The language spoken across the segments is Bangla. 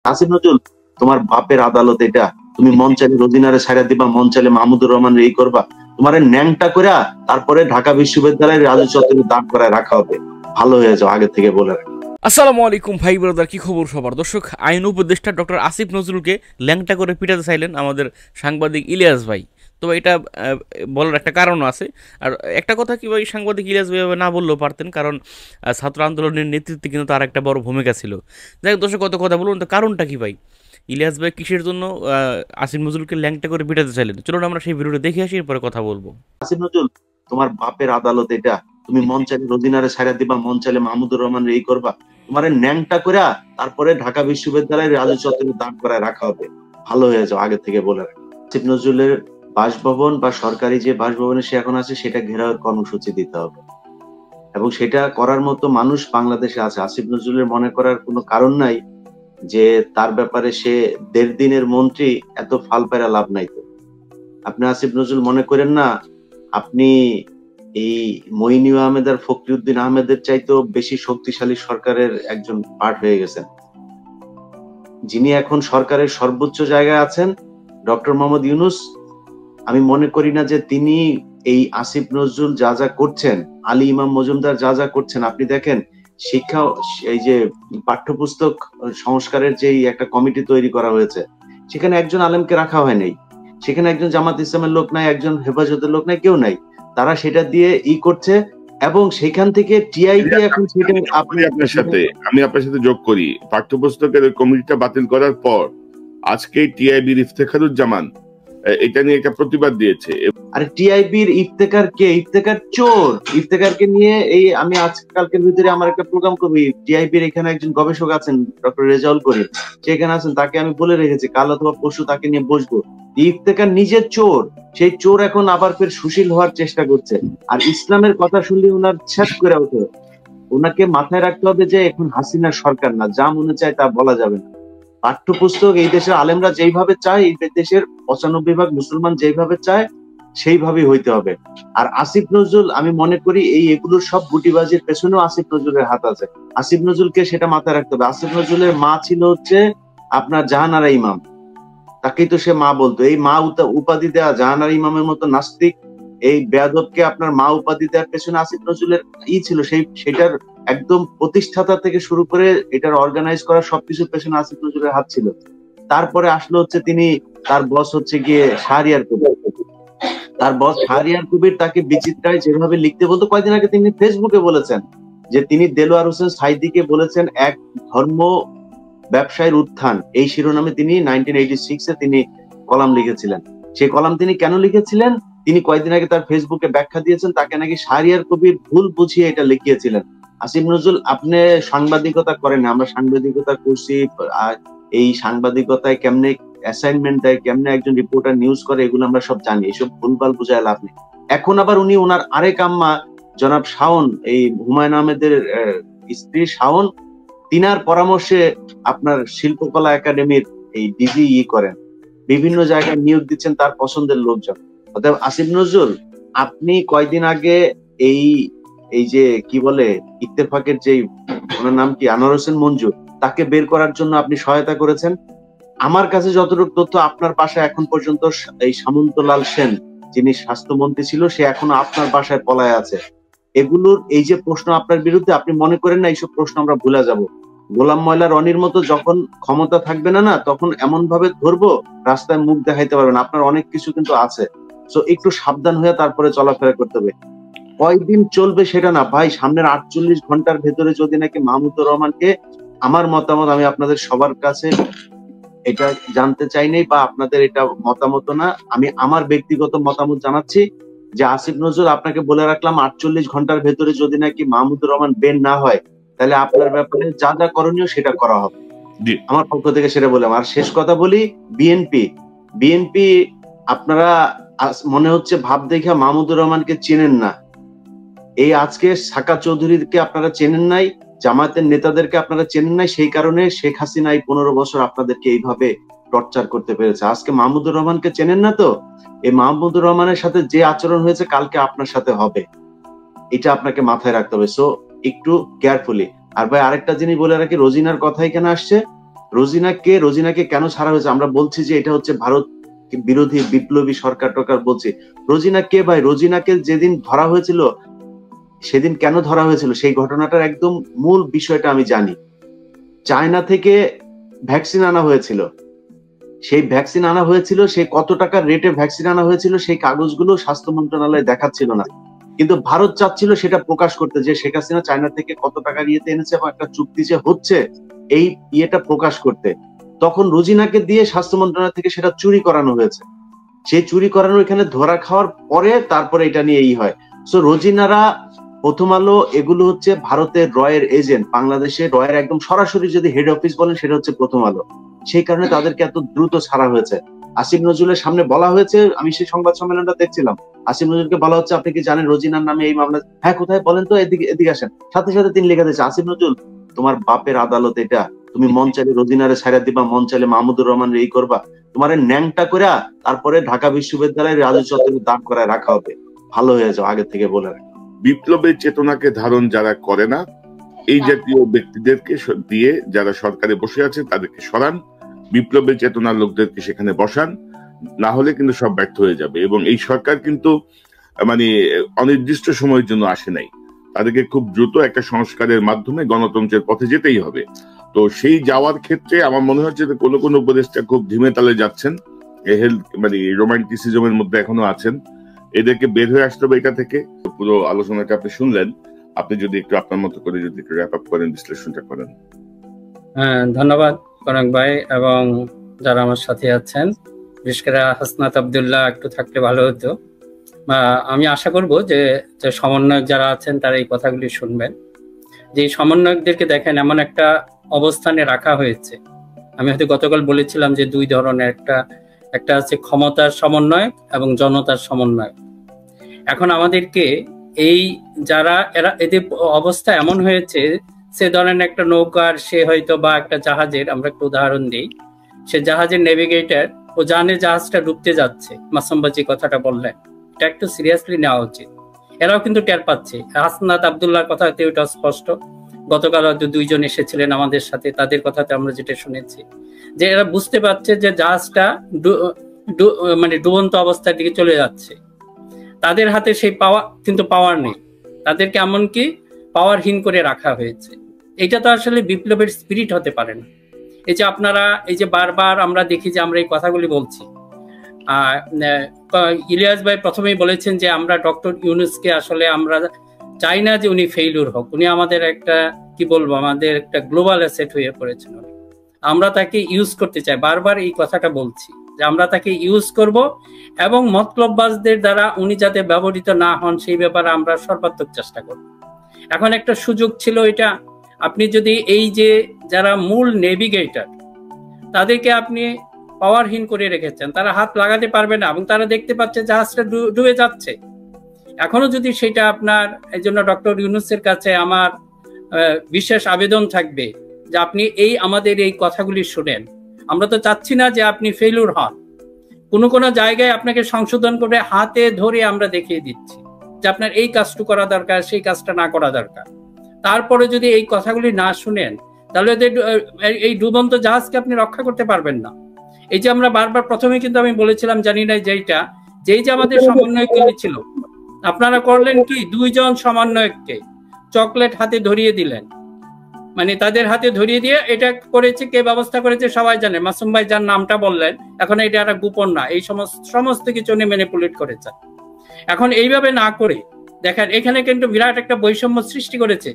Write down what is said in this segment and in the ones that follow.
আসিফ নজরুল, তোমার বাপের আদালত এটা। তুমি মন চাইলে রোজিনারে ছাড়া দিবা, মন চাইলে মাহমুদুর রহমান এই করবা। তোমার ন্যাংটা করে তারপরে ঢাকা বিশ্ববিদ্যালয়ের রাজু চত্বরে দাঁড় করায় রাখা হবে। ভালো হয়ে যাও, আগে থেকে বলে রাখো। আসসালামু আলাইকুম ভাই ব্রাদার, কি খবর সবার? দর্শক, আইন উপদেষ্টা ডক্টর আসিফ নজরুলকে ল্যাংটা করে পিটাতে চাইলেন আমাদের সাংবাদিক ইলিয়াস ভাই। তো এটা বলার একটা কারণও আছে। আর একটা কথা কি ভাই, সাংবাদিক ইলিয়াস ভাই না বললেও পারতেন, কারণ ছাত্র আন্দোলনের নেতৃত্বে কিন্তু তার একটা বড় ভূমিকা ছিল। যাই হোক দর্শক, কত কথা বলুন তো, কারণটা কি ভাই? ইলিয়াস ভাই কিসের জন্য আসিফ নজরুলকে ল্যাংটা করে পিটাতে চাইলেন? চলুন আমরা সেই ভিডিওটা দেখে আসি, এরপরে কথা বলবো। আসিফ নজরুল, তোমার বাপের আদালত এটা। তুমি মন চাইলে রোজিনারে ছাড়া দিবা, মন চাইলে মাহমুদুর রহমান এই করবা। তোমার ন্যাংটা করে তারপরে ঢাকা বিশ্ববিদ্যালয়ের রাজু চত্বরে দাঁড় করায় রাখা হবে। ভালো হয়ে যাও, আগে থেকে বলে রাখো। আসিফ নজরুলের বাসভবন বা সরকারি যে বাসভবনে সে এখন আছে সেটা ঘেরাওয়ের কর্মসূচি দিতে হবে, এবং সেটা করার মতো মানুষ বাংলাদেশে আছে। আসিফ নজরুলের মনে করার কোনো কারণ নাই যে তার ব্যাপারে সে 1.5 দিনের মন্ত্রী, এত ফাল পায়রা লাভ নাই। তো আপনি আসিফ নজরুল মনে করেন না আপনি এই মইনুল আহমেদ আর ফখরুদ্দিন আহমেদের চাইতেও বেশি শক্তিশালী সরকারের একজন পার্ট হয়ে গেছেন? যিনি এখন সরকারের সর্বোচ্চ জায়গায় আছেন, ডক্টর মোহাম্মদ ইউনূস, আমি মনে করি না যে তিনি এই আসিফ নজরুল যা যা করছেন, আলী ইমাম মজুমদার যা যা করছেন। আপনি দেখেন শিক্ষা, এই যে পাঠ্যপুস্তক সংস্কারের যে একটা কমিটি তৈরি করা হয়েছে, সেখানে একজন আলেমকে রাখা হয় নাই, সেখানে একজন জামাত ইসলামের লোক নাই, একজন হেফাজতের লোক নাই, কেউ নাই। তারা সেটা দিয়ে করছে, এবং সেখান থেকে টিআইবি এখন সেটা আমি আপনার সাথে যোগ করি। পাঠ্যপুস্তকের ওই কমিটিটা বাতিল করার পর আজকে টিআইবির ইফতেখারুজ্জামান এটা নিয়ে একটা প্রতিবাদ দিয়েছে। আরে টিআইবির ইফতেখার কে? ইফতেখার চোর। ইফতেখারকে নিয়ে আমি আজকালকের ভিতরে আমার একটা প্রোগ্রাম করবি। টিআইবির এখানে একজন গবেষক আছেন, ডক্টর রেজাউল করিম, সেখানে আছেন, তাকে আমি বলে রেখেছি কাল অথবা পরশু তাকে নিয়ে বসবো। ইফতেখার নিজের চোর, সেই চোর এখন আবার ফের সুশীল হওয়ার চেষ্টা করছে। আর ইসলামের কথা শুনলে ওনার ছেদ করে ওঠে। ওনাকে মাথায় রাখতে হবে যে এখন হাসিনার সরকার না, যা মনে চায় তা বলা যাবে না। পাঠ্যপুস্তক এই দেশের আলেমরা যেইভাবে চায়, এই দেশের 95% মুসলমান যেইভাবে চায় সেইভাবেই হইতে হবে। আর আসিফ নজরুল, আমি মনে করি এগুলোর সব গুটিবাজির পেছনেও আসিফ নজরুলের হাত আছে। আসিফ নজরুলকে সেটা মাথায় রাখতে হবে। আসিফ নজরুলের মা ছিল হচ্ছে আপনার জাহানারা ইমাম, তাকেই তো সে মা বলতো। এই মা উপাধি দেওয়া, জাহানারা ইমামের মতো নাস্তিক এই বেয়াদবকে আপনার মা উপাধি দেওয়ার পেছনে আসিফ নজরুলের ছিল। সেটার একদম প্রতিষ্ঠাতা থেকে শুরু করে এটার অর্গানাইজ করা সবকিছুর পেছনে আসিফ নজরুলের হাত ছিল। তারপরে আসলো হচ্ছে তার বস হচ্ছে গিয়ে শাহরিয়ার কবির। তার বস শাহরিয়ার কবির তাকে বিচিত্রায় যেভাবে লিখতে বলতো, কয়েকদিন আগে তিনি ফেসবুকে বলেছেন যে তিনি দেলোয়ার হোসেন সাইদিকে বলেছেন এক ধর্ম ব্যবসায়ের উত্থান, এই শিরোনামে তিনি 1986-এ তিনি কলাম লিখেছিলেন। সেই কলাম তিনি কেন লিখেছিলেন তিনি কয়েকদিন আগে তার ফেসবুকে ব্যাখ্যা দিয়েছেন। তাকে নাকি শাহরিয়ার কবির ভুল বুঝিয়ে এটা লিখিয়েছিলেন। আসিফ নজরুল, আপনি সাংবাদিকতা করেন, আমরা সাংবাদিকতা করছি। এই সাংবাদিকতায় কেমনে অ্যাসাইনমেন্ট দেয়, কেমনে একজন রিপোর্টার নিউজ করে, এগুলো আমরা সব জানি। এসব ভুলভাল বুঝায় লাভ নেই। এখন আবার উনি ওনার আরেক আম্মা জনাব শাওন, এই হুমায়ুন আহমেদের স্ত্রী শাওন, তিনার পরামর্শে আপনার শিল্পকলা একাডেমির এই ডিজি করেন, বিভিন্ন জায়গায় নিয়োগ দিচ্ছেন তার পছন্দের লোকজন। অতএব আসিফ নজরুল, আপনি কয়দিন আগে এই যে কি বলে ইত্তেফাকের যে ওনার নাম কি, আনোয়ার হোসেন মঞ্জু, তাকে বের করার জন্য আপনি সহায়তা করেছেন। আমার কাছে যতটুকু তথ্য, আপনার বাসায় এখন পর্যন্ত এই সামন্তলাল সেন, যিনি স্বাস্থ্যমন্ত্রী ছিল, সে এখনো আপনার বাসায় পলায় আছে। এগুলোর এই যে প্রশ্ন আপনার বিরুদ্ধে, আপনি মনে করেন না এইসব প্রশ্ন আমরা ভুলে যাব? গোলাম ময়লা রনির মতো যখন ক্ষমতা থাকবে না, তখন এমন ভাবে ধরবো রাস্তায় মুখ দেখাইতে পারবেন। আপনার অনেক কিছু কিন্তু আছে, তো একটু সাবধান হয়ে তারপরে চলাফেরা করতে হবে। কয়দিন চলবে সেটা না ভাই, সামনের 48 ঘন্টার ভেতরে যদি নাকি মাহমুদুর রহমানকে, আমার মতামত, আমি আপনাদের সবার কাছে এটা জানতে চাই নাই বা আপনাদের এটা মতামত না, আমি আমার ব্যক্তিগত মতামত জানাচ্ছি যে আসিফ নজরুল, আপনাকে বলে রাখলাম 48 ঘন্টার ভেতরে যদি নাকি মাহমুদুর রহমান বের না হয়, তাহলে আপনার ব্যাপারে যা যা করণীয় সেটা করা হবে। আমার পক্ষ থেকে সেটা বললাম। আর শেষ কথা বলি, বিএনপি আপনারা মনে হচ্ছে ভাব দেখা মাহমুদুর রহমানকে চেনেন না। এই আজকে সাকা চৌধুরীকে আপনারা চেনেন নাই, জামায়াতের নেতাদেরকে আপনারা চেনেন নাই, সেই কারণে শেখ হাসিনা এই 15 বছর আপনাদেরকে এইভাবে টর্চার করতে পেরেছে। আজকে মাহমুদুর রহমানকে চেনেন না, তো এই মাহমুদুর রহমানের সাথে যে আচরণ হয়েছে কালকে আপনার সাথে হবে, এটা আপনাকে মাথায় রাখতে হবে। সো একটু কেয়ারফুলি। আর ভাই আরেকটা জিনিস বলে রাখি, রোজিনার কথা এখানে আসছে, রোজিনাকে কেন ছাড়া হয়েছে? আমরা বলছি যে এটা হচ্ছে ভারত বিরোধী বিপ্লবী সরকার টরকার বলছি। রোজিনা কে ভাই? রোজিনাকে যেদিন ধরা হয়েছিল, সেদিন কেন ধরা হয়েছিল সেই ঘটনাটার একদম মূল বিষয়টা আমি জানি। চায়না থেকে ভ্যাকসিন আনা হয়েছিল, সেই কত টাকার রেটে ভ্যাকসিন আনা হয়েছিল সেই কাগজগুলো স্বাস্থ্য মন্ত্রণালয় দেখাচ্ছিল না, কিন্তু ভারত চাচ্ছিল সেটা প্রকাশ করতে, যে শেখ হাসিনা চায়না থেকে কত টাকার ইয়েতে এনেছে এবং একটা চুক্তি যে হচ্ছে এই ইয়েটা প্রকাশ করতে। তখন রোজিনাকে দিয়ে স্বাস্থ্য মন্ত্রণালয় থেকে সেটা চুরি করানো হয়েছে। সেই চুরি করানো এখানে ধরা খাওয়ার পরে তারপরে এটা নিয়ে হয়। সো রোজিনারা, প্রথম আলো, এগুলো হচ্ছে ভারতের রয়ের এজেন্ট। বাংলাদেশে রয়ের একদম সরাসরি যদি হেড অফিস বলেন সেটা হচ্ছে প্রথম আলো। সেই কারণে তাদেরকে এত দ্রুত ছাড়া হয়েছে। আসিফ নজরুলের সামনে বলা হয়েছে, আমি সেই সংবাদ সম্মেলনটা দেখছিলাম, আসিফ নজরুলকে বলা হচ্ছে আপনি কি জানেন রোজিনার নামে এই মামলা? হ্যাঁ কোথায় বলেন তো, এদিকে আসেন। সাথে সাথে তিনি লিখে দিয়েছে, আসিফ নজরুল তোমার বাপের আদালত এটা, তুমি মন চাইলে রোজিনারে ছাড়া দিবা, মন চাইলে মাহমুদুর রহমান এই করবা, তোমার ন্যাংটা করে তারপরে ঢাকা বিশ্ববিদ্যালয়ের রাজু চত্বরে দাঁড় করায় রাখা হবে, ভালো হয়ে যাও, আগে থেকে বলে রাখা। বিপ্লবের চেতনাকে ধারণ যারা করে না, এই জাতীয় ব্যক্তিদেরকে দিয়ে যারা সরকারে বসে আছে তাদেরকে সরান, বিপ্লবের চেতনার লোকদেরকে সেখানে বসান, না হলে কিন্তু সব ব্যর্থ হয়ে যাবে। এবং এই সরকার কিন্তু মানে অনির্দিষ্ট সময়ের জন্য আসে নাই, তাদেরকে খুব দ্রুত একটা সংস্কারের মাধ্যমে গণতন্ত্রের পথে যেতেই হবে। তো সেই যাওয়ার ক্ষেত্রে আমার মনে হচ্ছে যে কোনো কোনো উপদেষ্টা খুব ধীমে তালে যাচ্ছেন, মানে রোমান্টিসিজমের মধ্যে এখনো আছেন। এদেরকে বের হয়ে আসতে হবে এটা থেকে। পুরো আলোচনাটা আপনি শুনলেন, আপনি যদি একটু আপনার মতো করে যদি একটু র্যাপ আপ করেন, বিশ্লেষণটা করেন। হ্যাঁ, ধন্যবাদ কনক ভাই এবং যারা আমার সাথে আছেন, বিশেষ করে হাসনাত আব্দুল্লাহ একটু থাকলে ভালো হতো। আমি আশা করব যে সমন্বয়ক যারা আছেন তারা এই কথাগুলি শুনবেন। যে সমন্বয়কদেরকে দেখেন এমন একটা অবস্থানে রাখা হয়েছে, আমি হয়তো গতকাল বলেছিলাম যে দুই ধরনের, একটা আছে ক্ষমতার সমন্বয় এবং জনতার সমন্বয়। এখন আমাদেরকে এই যারা এদের অবস্থা এমন হয়েছে, সে ধরেন একটা নৌকার, সে হয়তো বা একটা জাহাজের, আমরা একটা উদাহরণ দিই, সে জাহাজের নেভিগেটর, ও জানে জাহাজটা ডুবতে যাচ্ছে, মাসুমবাজি কথাটা বললেন, এটা একটু সিরিয়াসলি নেওয়া উচিত। এরাও কিন্তু টের পাচ্ছে। হাসনাত আব্দুল্লাহর কথাতে ওটা স্পষ্ট, গতকাল হয়তো দুইজন এসেছিলেন আমাদের সাথে, তাদের কথাতে আমরা যেটা শুনেছি যে এরা বুঝতে পারছে যে জাহাজটা মানে ডুবন্ত অবস্থার দিকে চলে যাচ্ছে। তাদের হাতে সেই পাওয়ার নেই, তাদেরকে এমনকি পাওয়ারহীন করে রাখা হয়েছে। এটা তো আসলে বিপ্লবের স্পিরিট হতে পারে না। এই যে আপনারা, এই যে বারবার আমরা দেখি যে আমরা এই কথাগুলি বলছি, ইলিয়াস ভাই প্রথমেই বলেছেন যে আমরা ডক্টর ইউনূসকে আসলে আমরা চাই না যে উনি ফেইলুর হোক, উনি আমাদের একটা কি বলবো, আমাদের একটা গ্লোবাল অ্যাসেট হয়ে পড়েছেন, আমরা তাকে ইউজ করতে চাই। বারবার এই কথাটা বলছি যে আমরা তাকে ইউজ করব এবং মতলববাজদের দ্বারা উনি যাতে ব্যবহৃত না হন সেই ব্যাপারে আমরা সর্বাত্মক চেষ্টা করব। এখন একটা সুযোগ ছিল এটা, আপনি যদি এই যে যারা মূল নেভিগেটর তাদেরকে আপনি পাওয়ারহীন করে রেখেছেন, তারা হাত লাগাতে পারবে না এবং তারা দেখতে পাচ্ছে জাহাজটা ডুবে যাচ্ছে। এখনো যদি সেটা আপনার, এই জন্য ডক্টর ইউনূসের কাছে আমার বিশেষ আবেদন থাকবে যে আপনি আমাদের এই কথাগুলি শুনেন। আমরা তো চাচ্ছি না যে আপনি ফেইলুর হন, কোনো জায়গায় আপনাকে সংশোধন করে হাতে ধরে আমরা দেখিয়ে দিচ্ছি যে আপনার এই কাজটু করা দরকার, সেই কাজটা না করা দরকার। তারপরে যদি এই কথাগুলি না শুনেন তাহলে এই ডুবন্ত জাহাজকে আপনি রক্ষা করতে পারবেন না। এই যে আমরা বারবার প্রথমে কিন্তু আমি বলেছিলাম, জানি না যেই যে আমাদের সমন্বয়কগুলি ছিল, আপনারা করলেন কি, দুইজন সমন্বয়ককে চকলেট হাতে ধরিয়ে দিলেন, মানে তাদের হাতে ধরিয়ে দিয়ে এটা করেছে, কে ব্যবস্থা করেছে সবাই জানে, মাসুম ভাই যার নামটা বললেন, এখন এটা একটা গোপন না, এই সমস্ত কিছু নিয়ে ম্যানিপুলেট করেছে। এখন এইভাবে না করে দেখেন এখানে কিন্তু বিরাট একটা বৈষম্য সৃষ্টি করেছে।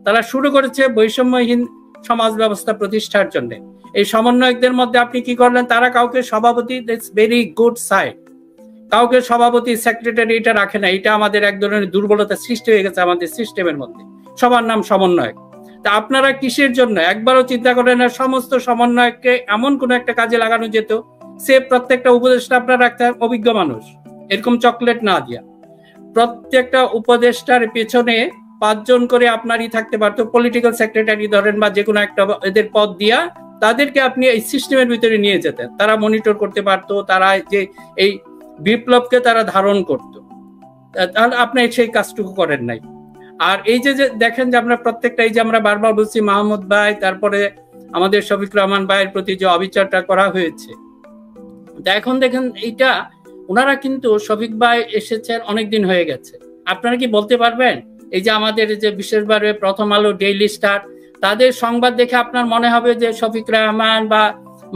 তারা শুরু করেছে বৈষম্যহীন সমাজ ব্যবস্থা প্রতিষ্ঠার জন্য। এই সমন্বয়কদের মধ্যে আপনি কি করলেন, তারা কাউকে সভাপতি, দ্যাটস ভেরি গুড সাইড, কাউকে সভাপতি সেক্রেটারি এটা রাখে না। এটা আমাদের এক ধরনের দুর্বলতা সৃষ্টি হয়ে গেছে আমাদের সিস্টেমের মধ্যে, সবার নাম সমন্বয়ক। তা আপনারা কিসের জন্য একবারও চিন্তা করেন না সমস্ত সমন্বয়ককে এমন কোন একটা কাজে লাগানো যেত, সে প্রত্যেকটা উপদেষ্টা আপনারা রাখতে অভিজ্ঞ মানুষ, এরকম চকলেট না দিয়া প্রত্যেকটা উপদেষ্টার পেছনে 5 জন করে আপনারই থাকতে পারতো, পলিটিক্যাল সেক্রেটারি ধরেন বা যে কোনো একটা এদের পদ দিয়া তাদেরকে আপনি এই সিস্টেমের ভিতরে নিয়ে যেতেন, তারা মনিটর করতে পারতো, তারা যে এই বিপ্লবকে তারা ধারণ করত। তাহলে আপনি সেই কাজটুকু করেন নাই। আর এই যে দেখেন যে আমরা প্রত্যেকটা, এই যে আমরা বারবার বলছি মাহমুদ ভাই, তারপরে আমাদের শফিক রহমান ভাইয়ের প্রতি যে অবিচারটা করা হয়েছে। এখন দেখেন এইটা ওনারা কিন্তু শফিক ভাই এসেছেন অনেকদিন হয়ে গেছে, আপনারা কি বলতে পারবেন এই যে আমাদের যে বিশেষভাবে প্রথম আলো, ডেইলি স্টার, তাদের সংবাদ দেখে আপনার মনে হবে যে শফিক রহমান বা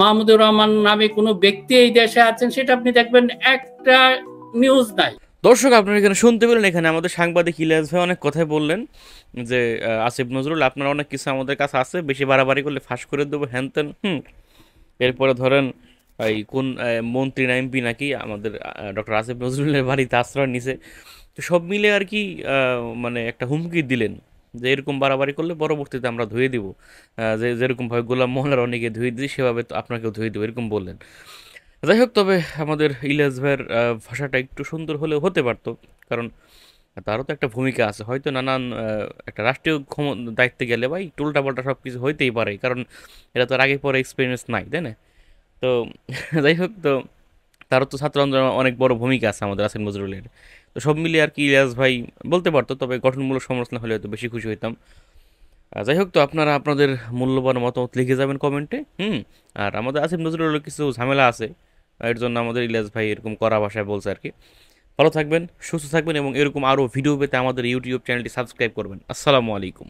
মাহমুদুর রহমান নামে কোনো ব্যক্তি এই দেশে আছেন? সেটা আপনি দেখবেন একটা নিউজ নাই। দর্শক আপনারা এখানে শুনতে পেলেন, এখানে আমাদের সাংবাদিক ইলিয়াস ভাই অনেক কথাই বললেন যে আসিফ নজরুল আপনার অনেক কিছু আমাদের কাছে আছে, বেশি বাড়াবাড়ি করলে ফাঁস করে দেবো হ্যান তেন। এরপরে ধরেন এই কোন মন্ত্রী না এমপি নাকি আমাদের ডক্টর আসিফ নজরুলের বাড়িতে আশ্রয় নিছে। তো সব মিলে আর কি মানে একটা হুমকি দিলেন যে এরকম বাড়াবাড়ি করলে পরবর্তীতে আমরা ধুয়ে দিব, যে যেরকমভাবে গোলাম মোল্লার অনেকে ধুয়ে দিই সেভাবে তো আপনাকেও ধুয়ে দেবো, এরকম বললেন। যাই হোক, তবে আমাদের ইলিয়াস ভাইয়ের ভাষাটা একটু সুন্দর হলেও হতে পারতো, কারণ তারও তো একটা ভূমিকা আছে, হয়তো নানান একটা রাষ্ট্রীয় দায়িত্বে গেলে ভাই উল্টাপাল্টা সব কিছু হইতেই পারে, কারণ এটা তো আর আগে পরে এক্সপিরিয়েন্স নাই, তাই না? তো যাই হোক, তো তারও তো ছাত্র আন্দোলনে অনেক বড় ভূমিকা আছে আমাদের আসিফ নজরুলের। তো সব মিলিয়ে আর কি ইলিয়াস ভাই বলতে পারতো, তবে গঠনমূলক সমালোচনা হলে হয়তো বেশি খুশি হইতাম। যাই হোক, তো আপনারা আপনাদের মূল্যবান মতামত লিখে যাবেন কমেন্টে। আর আমাদের আসিফ নজরুলের কিছু ঝামেলা আছে, এর জন্য আমাদের ইলিয়াস ভাই এরকম কড়া ভাষায় বলছে আর কি। ভালো থাকবেন, সুস্থ থাকবেন এবং এরকম আরও ভিডিও পেতে আমাদের ইউটিউব চ্যানেলটি সাবস্ক্রাইব করবেন। আসসালামু আলাইকুম।